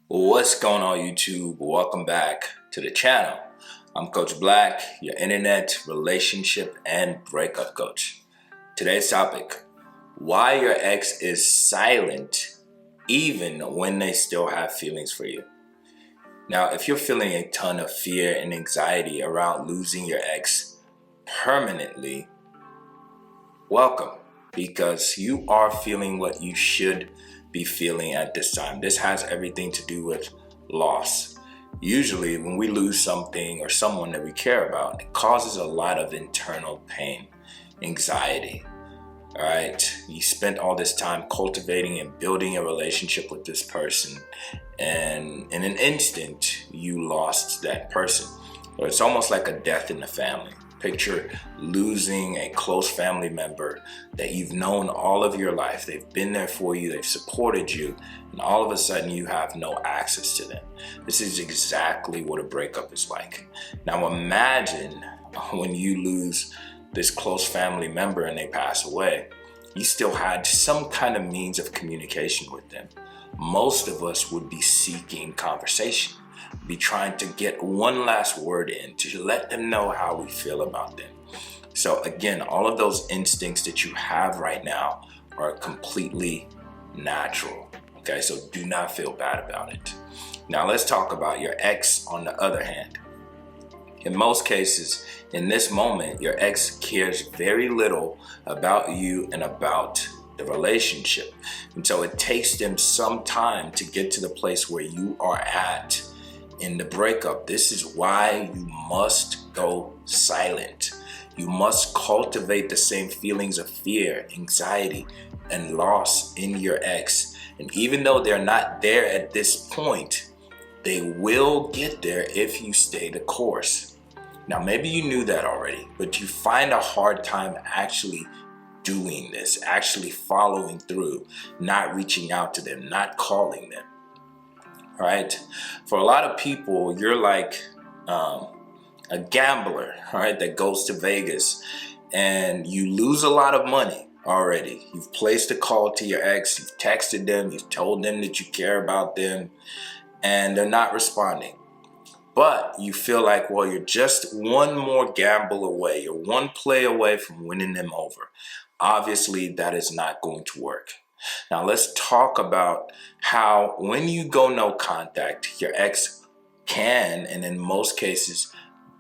What's going on, YouTube? Welcome back to the channel. I'm Coach Black, your internet relationship and breakup coach. Today's topic: why your ex is silent even when they still have feelings for you. Now, if you're feeling a ton of fear and anxiety around losing your ex permanently, welcome, because you are feeling what you should be feeling at this time. This has everything to do with loss. Usually when we lose something or someone that we care about, it causes a lot of internal pain, anxiety. All right, you spent all this time cultivating and building a relationship with this person, and in an instant you lost that person. So it's almost like a death in the family. Picture losing a close family member that you've known all of your life. They've been there for you, they've supported you, and all of a sudden you have no access to them. This is exactly what a breakup is like. Now imagine when you lose this close family member and they pass away, you still had some kind of means of communication with them. Most of us would be seeking conversation, be trying to get one last word in to let them know how we feel about them. So again, all of those instincts that you have right now are completely natural. Okay, so do not feel bad about it. Now let's talk about your ex on the other hand. In most cases, in this moment, your ex cares very little about you and about the relationship. And so it takes them some time to get to the place where you are at in the breakup. This is why you must go silent. You must cultivate the same feelings of fear, anxiety, and loss in your ex. And even though they're not there at this point, they will get there if you stay the course. Now, maybe you knew that already, but you find a hard time actually doing this, actually following through, not reaching out to them, not calling them. All right. For a lot of people, you're like a gambler, all right, that goes to Vegas and you lose a lot of money already. You've placed a call to your ex, you've texted them, you've told them that you care about them, and they're not responding. But you feel like, well, you're just one more gamble away. You're one play away from winning them over. Obviously, that is not going to work. Now, let's talk about how when you go no contact, your ex can, and in most cases,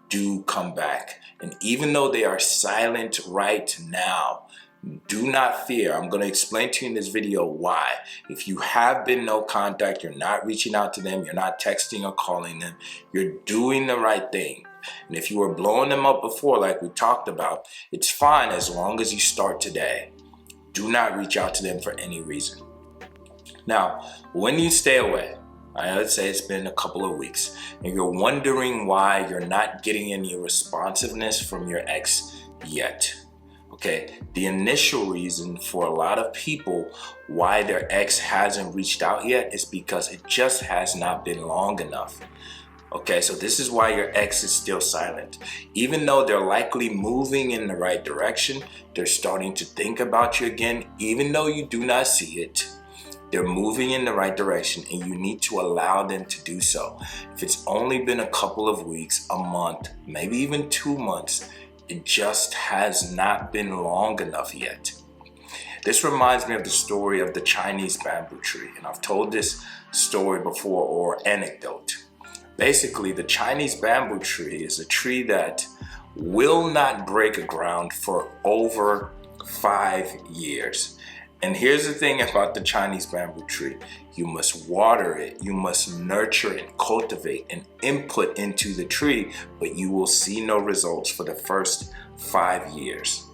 do come back. And even though they are silent right now, do not fear. I'm going to explain to you in this video why. If you have been no contact, you're not reaching out to them, you're not texting or calling them, you're doing the right thing. And if you were blowing them up before, like we talked about, it's fine as long as you start today. Do not reach out to them for any reason. Now, when you stay away, let's say it's been a couple of weeks, and you're wondering why you're not getting any responsiveness from your ex yet. Okay, the initial reason for a lot of people why their ex hasn't reached out yet is because it just has not been long enough. Okay, so this is why your ex is still silent. Even though they're likely moving in the right direction, they're starting to think about you again, even though you do not see it. They're moving in the right direction and you need to allow them to do so. If it's only been a couple of weeks, a month, maybe even 2 months, it just has not been long enough yet. This reminds me of the story of the Chinese bamboo tree, and I've told this story before, or anecdote. Basically, the Chinese bamboo tree is a tree that will not break ground for over 5 years. And here's the thing about the Chinese bamboo tree. You must water it, you must nurture and cultivate and input into the tree, but you will see no results for the first 5 years.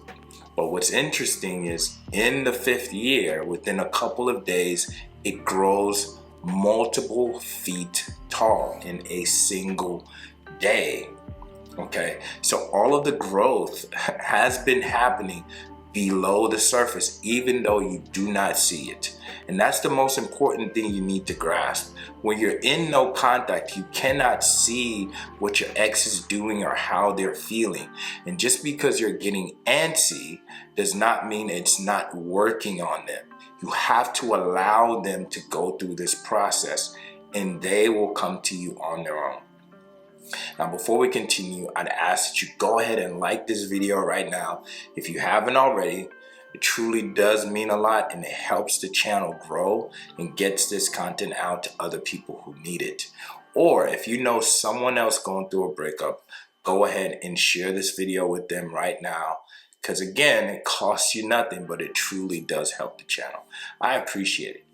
But what's interesting is in the 5th year, within a couple of days, it grows multiple feet tall in a single day. Okay, so all of the growth has been happening below the surface, even though you do not see it. And that's the most important thing you need to grasp. When you're in no contact, you cannot see what your ex is doing or how they're feeling. And just because you're getting antsy does not mean it's not working on them. You have to allow them to go through this process. and they will come to you on their own. Now, before we continue, I'd ask that you go ahead and like this video right now. If you haven't already, it truly does mean a lot, and it helps the channel grow and gets this content out to other people who need it. Or if you know someone else going through a breakup, go ahead and share this video with them right now. Because again, it costs you nothing, but it truly does help the channel. I appreciate it.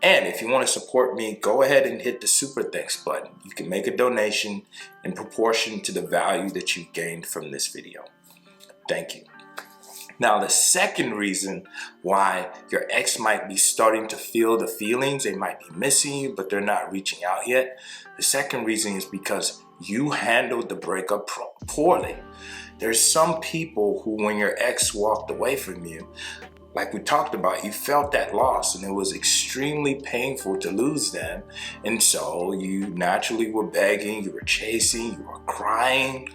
And if you want to support me, go ahead and hit the super thanks button. You can make a donation in proportion to the value that you've gained from this video. Thank you. Now, the second reason why your ex might be starting to feel the feelings, they might be missing you, but they're not reaching out yet. The second reason is because you handled the breakup poorly. There's some people who, when your ex walked away from you, like we talked about, you felt that loss, and it was extremely painful to lose them. And so you naturally were begging, you were chasing, you were crying.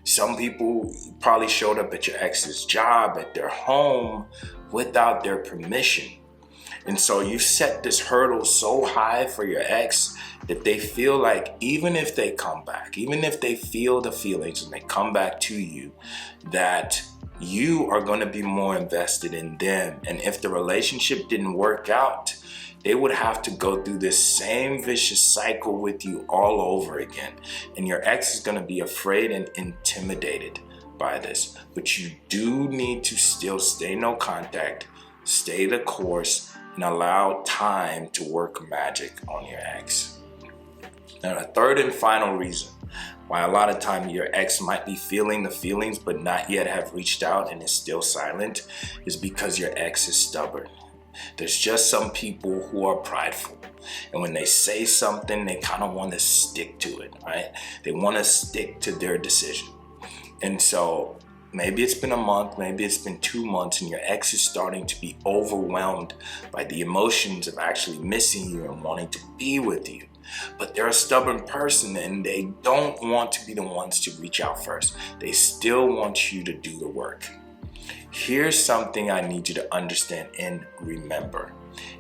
Some people probably showed up at your ex's job, at their home, without their permission. And so you set this hurdle so high for your ex that they feel like even if they come back, even if they feel the feelings and they come back to you, that you are going to be more invested in them. And if the relationship didn't work out, they would have to go through this same vicious cycle with you all over again. And your ex is going to be afraid and intimidated by this. But you do need to still stay no contact, stay the course, and allow time to work magic on your ex. Now, the third and final reason why a lot of time your ex might be feeling the feelings but not yet have reached out and is still silent is because your ex is stubborn. There's just some people who are prideful, and when they say something, they kind of want to stick to it, right? They want to stick to their decision. And so maybe it's been a month, maybe it's been 2 months, and your ex is starting to be overwhelmed by the emotions of actually missing you and wanting to be with you. But they're a stubborn person, and they don't want to be the ones to reach out first. They still want you to do the work. Here's something I need you to understand and remember.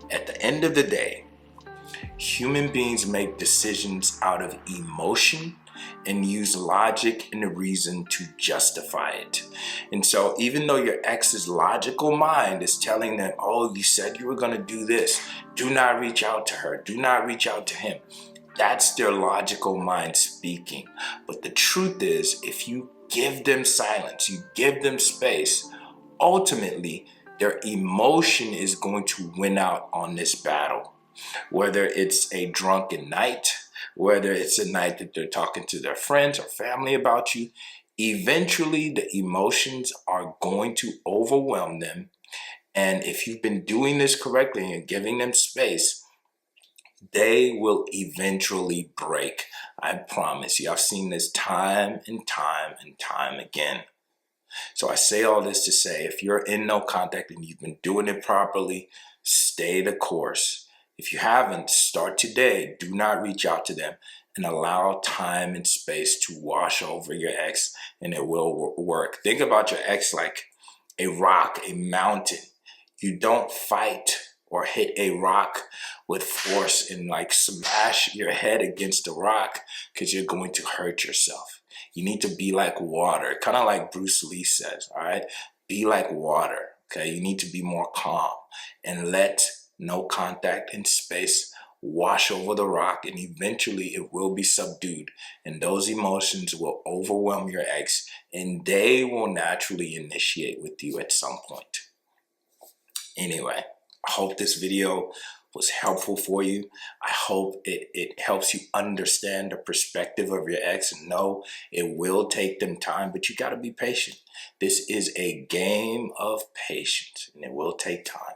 At the end of the day, human beings make decisions out of emotion and use logic and reason to justify it. And so even though your ex's logical mind is telling them, oh, you said you were going to do this, do not reach out to her, do not reach out to him. That's their logical mind speaking. But the truth is, if you give them silence, you give them space, ultimately their emotion is going to win out on this battle. Whether it's a drunken night, whether it's a night that they're talking to their friends or family about you, eventually the emotions are going to overwhelm them. And if you've been doing this correctly and giving them space, they will eventually break. I promise you. I've seen this time and time and time again. So I say all this to say, if you're in no contact and you've been doing it properly, stay the course. If you haven't, start today. Do not reach out to them, and allow time and space to wash over your ex, and it will work. Think about your ex like a rock, a mountain. You don't fight or hit a rock with force and like smash your head against the rock, because you're going to hurt yourself. You need to be like water, kind of like Bruce Lee says, all right? Be like water, okay? You need to be more calm and let no contact and space wash over the rock, and eventually it will be subdued, and those emotions will overwhelm your ex, and they will naturally initiate with you at some point. Anyway, I hope this video was helpful for you. I hope it helps you understand the perspective of your ex, and know it will take them time, but you got to be patient. This is a game of patience, and it will take time.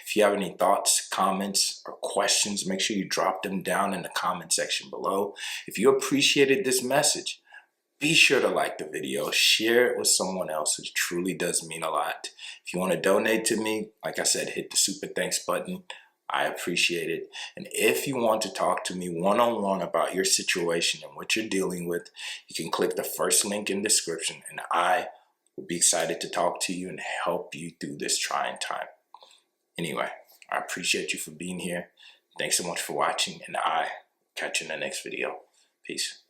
If you have any thoughts, comments, or questions, make sure you drop them down in the comment section below. If you appreciated this message, be sure to like the video, share it with someone else. It truly does mean a lot. If you want to donate to me, like I said, hit the super thanks button. I appreciate it. And if you want to talk to me one-on-one about your situation and what you're dealing with, you can click the first link in the description, and I will be excited to talk to you and help you through this trying time. Anyway, I appreciate you for being here. Thanks so much for watching, and I Catch you in the next video. Peace.